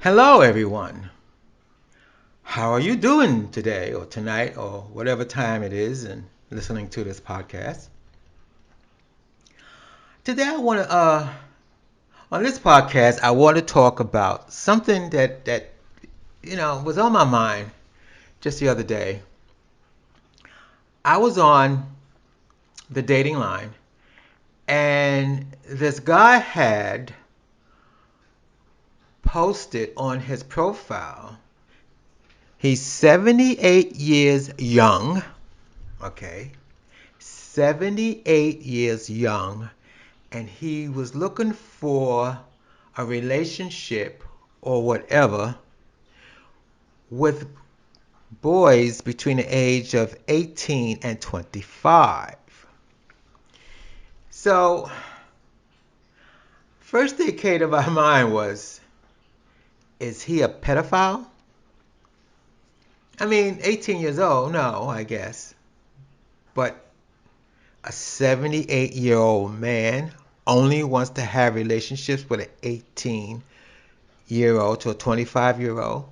Hello, everyone. How are you doing today or tonight or whatever time it is and listening to this podcast? Today, on this podcast, I want to talk about something that was on my mind just the other day. I was on the dating line, and this guy had posted on his profile. He's 78 years young. Okay. 78 years young, and he was looking for a relationship or whatever with boys between the age of 18 and 25. So, first thing came to my mind was, is he a pedophile? I mean, 18 years old, no, I guess. But a 78-year-old man only wants to have relationships with an 18-year-old to a 25-year-old.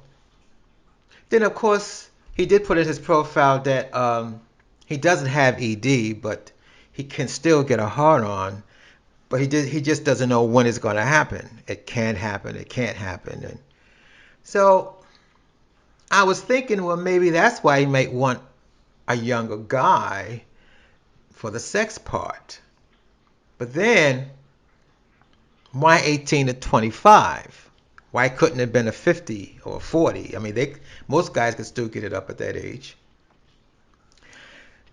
Then, of course, he did put in his profile that he doesn't have ED, but he can still get a hard on. But he just doesn't know when it's going to happen. It can happen. It can't happen. And so I was thinking, well, maybe that's why he might want a younger guy for the sex part. But then, why 18 to 25? Why couldn't it have been a 50 or a 40? I mean, most guys could still get it up at that age.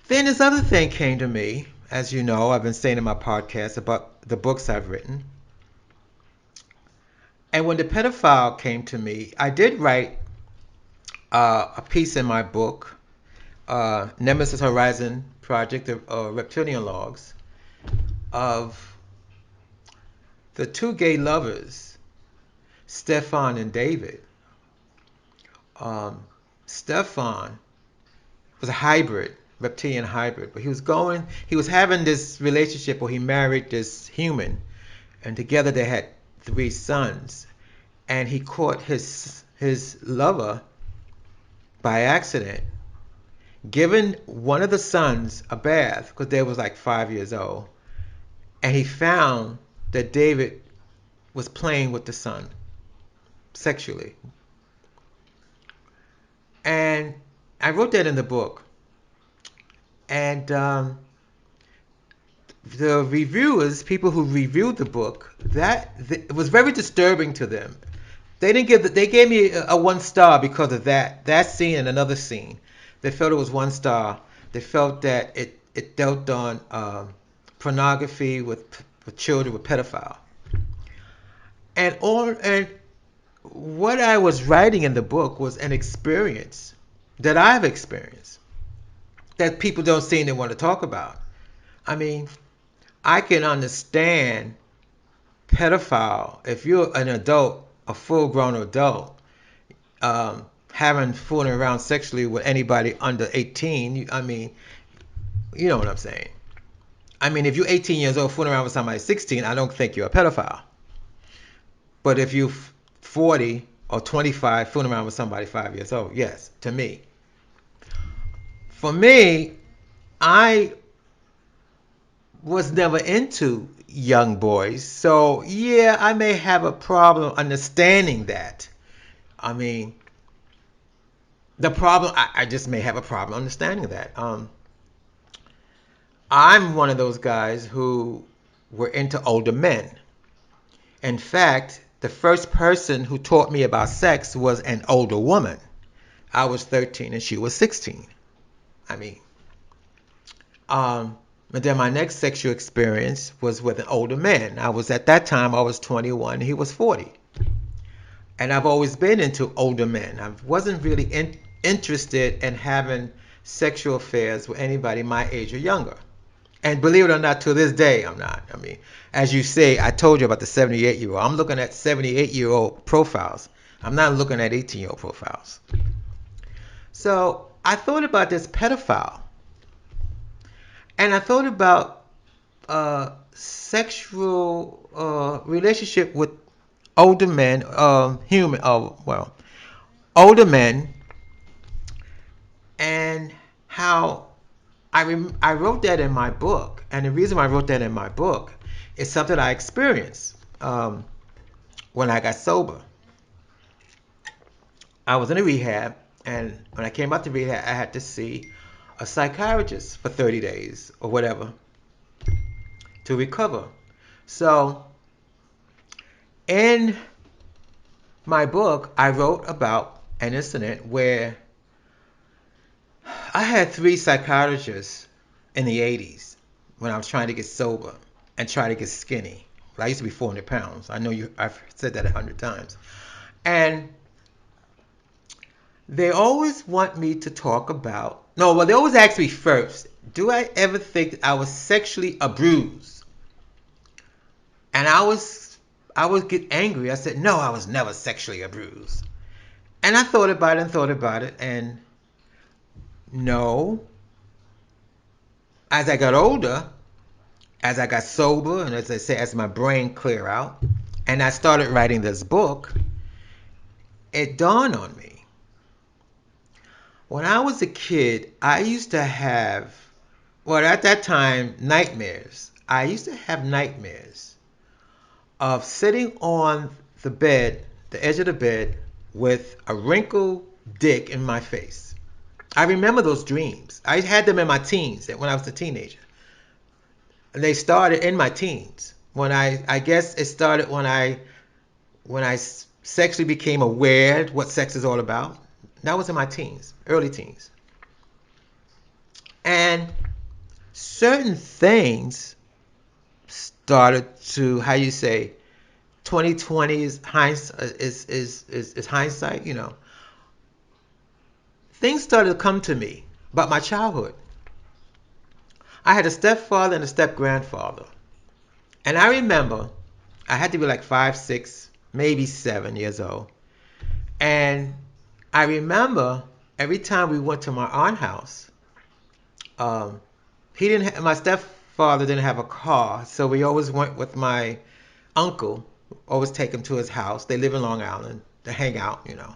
Then this other thing came to me. As you know, I've been saying in my podcast about the books I've written. And when the pedophile came to me, I did write a piece in my book, Nemesis Horizon Project, Reptilian Logs, of the two gay lovers, Stefan and David. Stefan was a hybrid, reptilian hybrid, but he was having this relationship where he married this human, and together they had three sons, and he caught his lover by accident, giving one of the sons a bath because they was like 5 years old, and he found that David was playing with the son sexually, and I wrote that in the book, and the reviewers, people who reviewed the book, it was very disturbing to them. They gave me a 1 star because of that scene and another scene. They felt it was 1 star. They felt that it dealt on pornography with children, with pedophile, and what I was writing in the book was an experience that I've experienced that people don't seem to want to talk about. I mean, I can understand pedophile if you're an adult, a full-grown adult, having fooling around sexually with anybody under 18. I mean, you know what I'm saying. I mean, if you're 18 years old fooling around with somebody 16, I don't think you're a pedophile. But if you're 40 or 25 fooling around with somebody 5 years old, yes, to me. For me, I was never into young boys. So, yeah, I may have a problem understanding that. I mean, I just may have a problem understanding that. I'm one of those guys who were into older men. In fact, the first person who taught me about sex was an older woman. I was 13 and she was 16. I mean, and then my next sexual experience was with an older man. At that time, I was 21, he was 40. And I've always been into older men. I wasn't really interested in having sexual affairs with anybody my age or younger. And believe it or not, to this day, I'm not. I mean, as you say, I told you about the 78-year-old. I'm looking at 78-year-old profiles. I'm not looking at 18-year-old profiles. So I thought about this pedophile. And I thought about sexual relationship with older men, older men, and how I wrote that in my book, and the reason why I wrote that in my book is something I experienced when I got sober. I was in a rehab, and when I came out to rehab, I had to see a psychiatrist for 30 days or whatever to recover. So, in my book, I wrote about an incident where I had three psychiatrists in the 80s when I was trying to get sober and try to get skinny. I used to be 400 pounds. I know I've said that 100 times. And they always want me to talk about, no, well, they always ask me first, do I ever think I was sexually abused? And I would get angry. I said, no, I was never sexually abused. And I thought about it and thought about it, and no. As I got older, as I got sober, and as I say, as my brain cleared out, and I started writing this book, it dawned on me. When I was a kid, I used to have, well, at that time, nightmares. I used to have nightmares of sitting on the bed, the edge of the bed, with a wrinkled dick in my face. I remember those dreams. I had them in my teens, when I was a teenager. And they started in my teens. I guess it started when I sexually became aware what sex is all about. That was in my teens, early teens. And certain things started to, how you say, 2020 is hindsight, you know. Things started to come to me about my childhood. I had a stepfather and a step grandfather. And I remember I had to be like 5, 6, maybe 7 years old. And I remember every time we went to my aunt's house, um, my stepfather didn't have a car, so we always went with my uncle, always take him to his house. They live in Long Island to hang out, you know.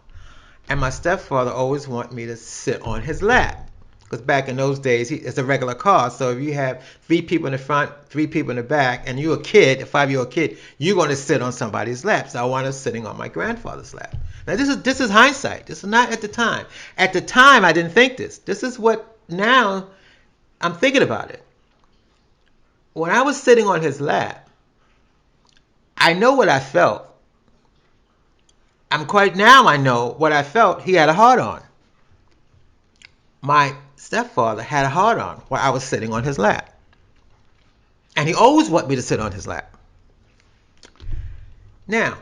And my stepfather always wanted me to sit on his lap. Because back in those days, it's a regular car. So if you have 3 people in the front, 3 people in the back, and you're a kid, a 5-year-old kid, you're going to sit on somebody's lap. So I wound up sitting on my grandfather's lap. Now this is hindsight. This is not at the time. At the time, I didn't think this. This is what now I'm thinking about it. When I was sitting on his lap, I know what I felt. I know what I felt. He had a hard on. My stepfather had a hard on while I was sitting on his lap. And he always wanted me to sit on his lap. Now,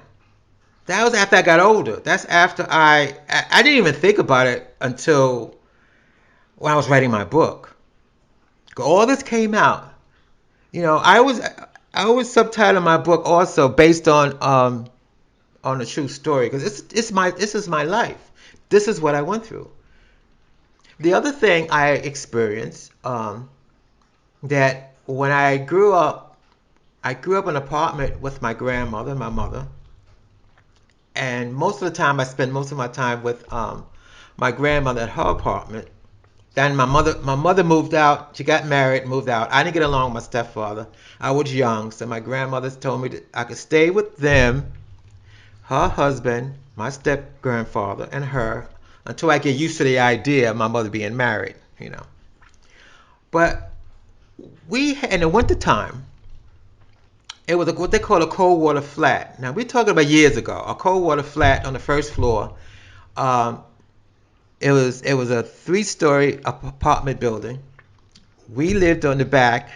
that was after I got older. That's after I didn't even think about it until when I was writing my book. All this came out. You know, I always subtitle my book also based on a true story, because this is my life. This is what I went through. The other thing I experienced, that when I grew up in an apartment with my grandmother and my mother, and most of the time I spent most of my time with my grandmother at her apartment. Then my mother moved out. She got married, moved out. I didn't get along with my stepfather. I was young, so my grandmother told me that I could stay with them, her husband, my step grandfather, and her until I get used to the idea of my mother being married, you know. But in the wintertime, it was what they call a cold water flat. Now we're talking about years ago. A cold water flat on the first floor. Um, it was a 3-story apartment building. We lived on the back,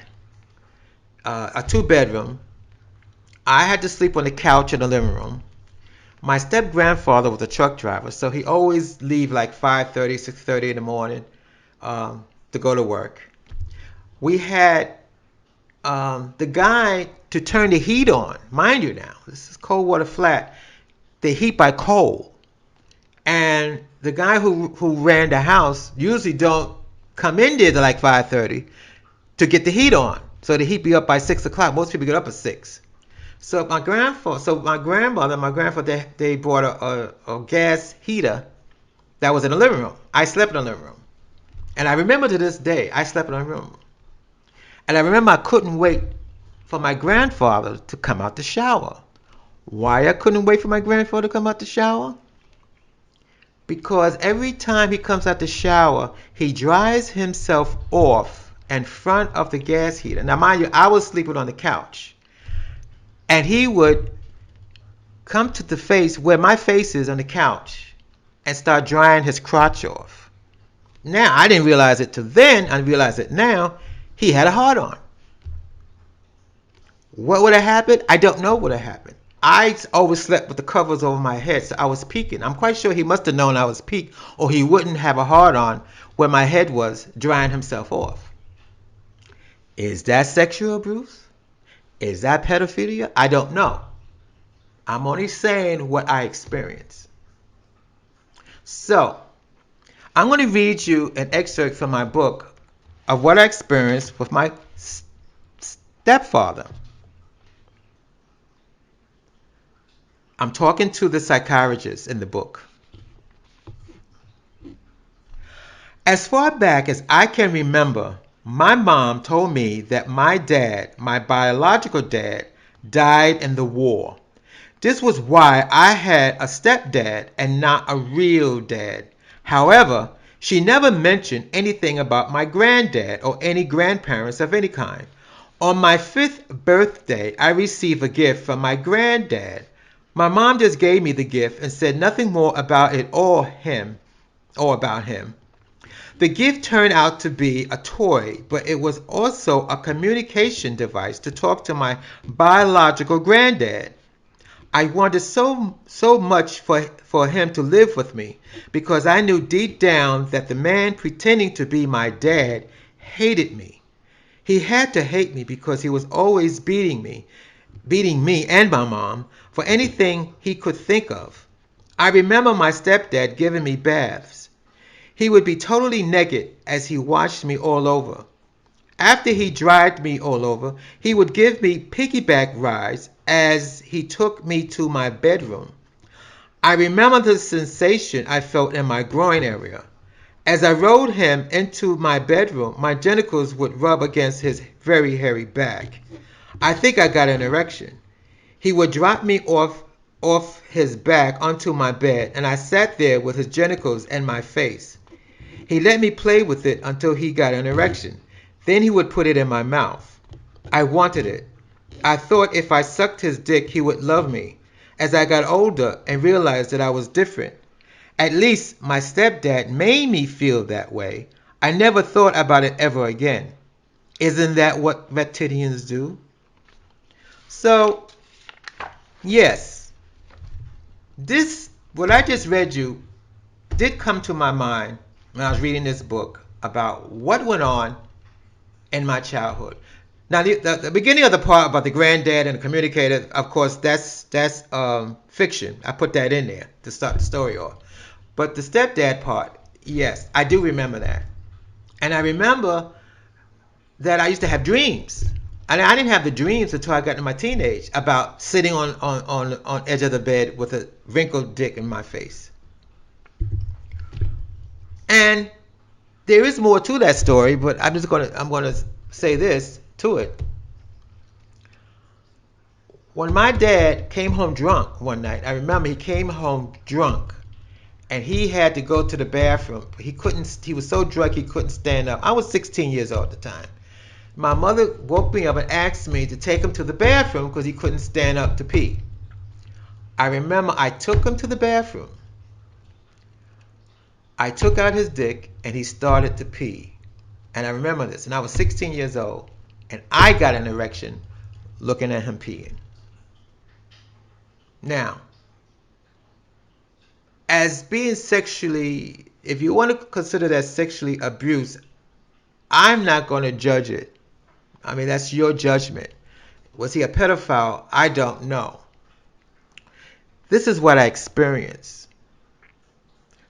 a 2-bedroom. I had to sleep on the couch in the living room. My step grandfather was a truck driver, so he always leave like 5:30, 6:30 in the morning to go to work. We had the guy to turn the heat on. Mind you now, this is cold water flat. They heat by coal. And the guy who ran the house usually don't come in there to like 5:30 to get the heat on. So the heat be up by 6 o'clock. Most people get up at 6. My grandmother, and my grandfather, they bought a gas heater that was in the living room. I slept in the living room, and I remember to this day I slept in the living room, and I remember I couldn't wait for my grandfather to come out the shower. Why I couldn't wait for my grandfather to come out the shower? Because every time he comes out the shower, he dries himself off in front of the gas heater. Now, mind you, I was sleeping on the couch, and he would come to the face where my face is on the couch and start drying his crotch off. Now, I didn't realize it till then. I realize it now. He had a hard on. What would have happened? I don't know what would have happened. I always slept with the covers over my head, so I was peeking. I'm quite sure he must have known I was peaked, or he wouldn't have a hard on where my head was drying himself off. Is that sexual abuse? Is that pedophilia? I don't know. I'm only saying what I experienced. So, I'm going to read you an excerpt from my book of what I experienced with my stepfather. I'm talking to the psychiatrist in the book. As far back as I can remember, my mom told me that my dad, my biological dad, died in the war. This was why I had a stepdad and not a real dad. However, she never mentioned anything about my granddad or any grandparents of any kind. On my 5th birthday, I received a gift from my granddad. My mom just gave me the gift and said nothing more about it or about him. The gift turned out to be a toy, but it was also a communication device to talk to my biological granddad. I wanted so much for him to live with me because I knew deep down that the man pretending to be my dad hated me. He had to hate me because he was always beating me and my mom for anything he could think of. I remember my stepdad giving me baths. He would be totally naked as he washed me all over. After he dried me all over, he would give me piggyback rides as he took me to my bedroom. I remember the sensation I felt in my groin area. As I rode him into my bedroom, my genitals would rub against his very hairy back. I think I got an erection. He would drop me off his back onto my bed, and I sat there with his genitals in my face. He let me play with it until he got an erection. Then he would put it in my mouth. I wanted it. I thought if I sucked his dick, he would love me. As I got older and realized that I was different, at least my stepdad made me feel that way, I never thought about it ever again. Isn't that what reptilians do? So, yes, what I just read you did come to my mind when I was reading this book about what went on in my childhood. Now, the beginning of the part about the granddad and the communicator, of course, that's fiction. I put that in there to start the story off. But the stepdad part, yes, I do remember that. And I remember that I used to have dreams. And I didn't have the dreams until I got into my teenage about sitting on edge of the bed with a wrinkled dick in my face. And there is more to that story, but I'm gonna say this to it. When my dad came home drunk one night, I remember he came home drunk and he had to go to the bathroom. He was so drunk he couldn't stand up. I was 16 years old at the time. My mother woke me up and asked me to take him to the bathroom because he couldn't stand up to pee. I remember I took him to the bathroom. I took out his dick and he started to pee. And I remember this. And I was 16 years old. And I got an erection looking at him peeing. Now, as being sexually, if you want to consider that sexually abuse, I'm not going to judge it. I mean, that's your judgment. Was he a pedophile? I don't know. This is what I experienced.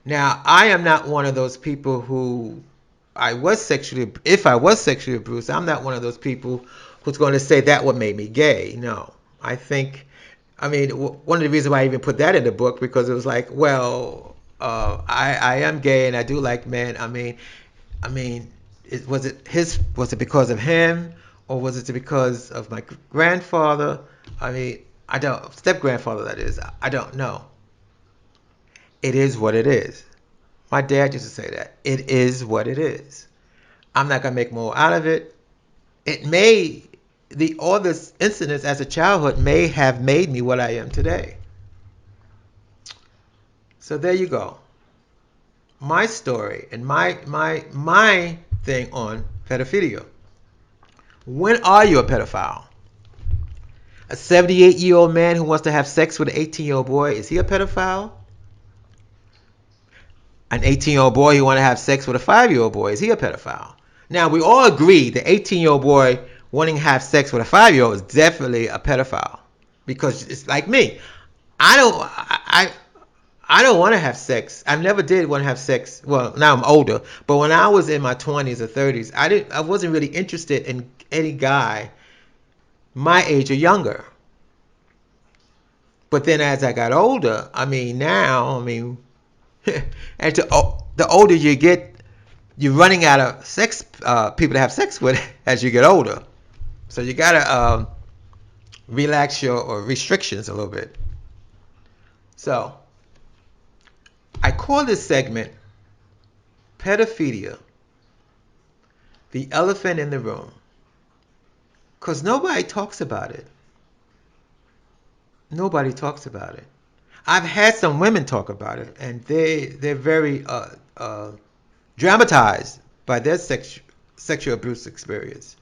Now, I am not one of those people who if I was sexually abused, I'm not one of those people who's going to say that what made me gay. No. I think, I mean, one of the reasons why I even put that in the book because it was like, well, I am gay and I do like men. I mean, was it because of him or was it because of my grandfather? I mean, I don't step grandfather that is. I don't know. It is what it is. My dad used to say that. It is what it is. I'm not gonna make more out of it. It may the all this incidents as a childhood may have made me what I am today. So there you go. My story and my thing on pedophilia. When are you a pedophile? A 78-year-old man who wants to have sex with an 18-year-old boy, is he a pedophile? An 18-year-old boy who wants to have sex with a 5-year-old boy, is he a pedophile? Now, we all agree the 18-year-old boy wanting to have sex with a 5-year-old is definitely a pedophile. Because it's like me. I don't I don't want to have sex. I never did want to have sex. Well, now I'm older, but when I was in my 20s or 30s, I wasn't really interested in any guy my age or younger. But then as I got older, I mean now, I mean and the older you get, you're running out of sex people to have sex with as you get older. So you gotta relax your or restrictions a little bit. So I call this segment pedophilia, the elephant in the room, because nobody talks about it. Nobody talks about it. I've had some women talk about it, and they're very dramatized by their sexual abuse experience.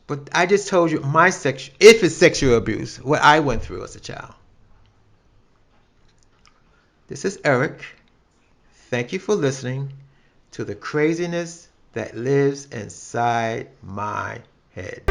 But I just told you my if it's sexual abuse, what I went through as a child. This is Eric. Thank you for listening to the craziness that lives inside my head.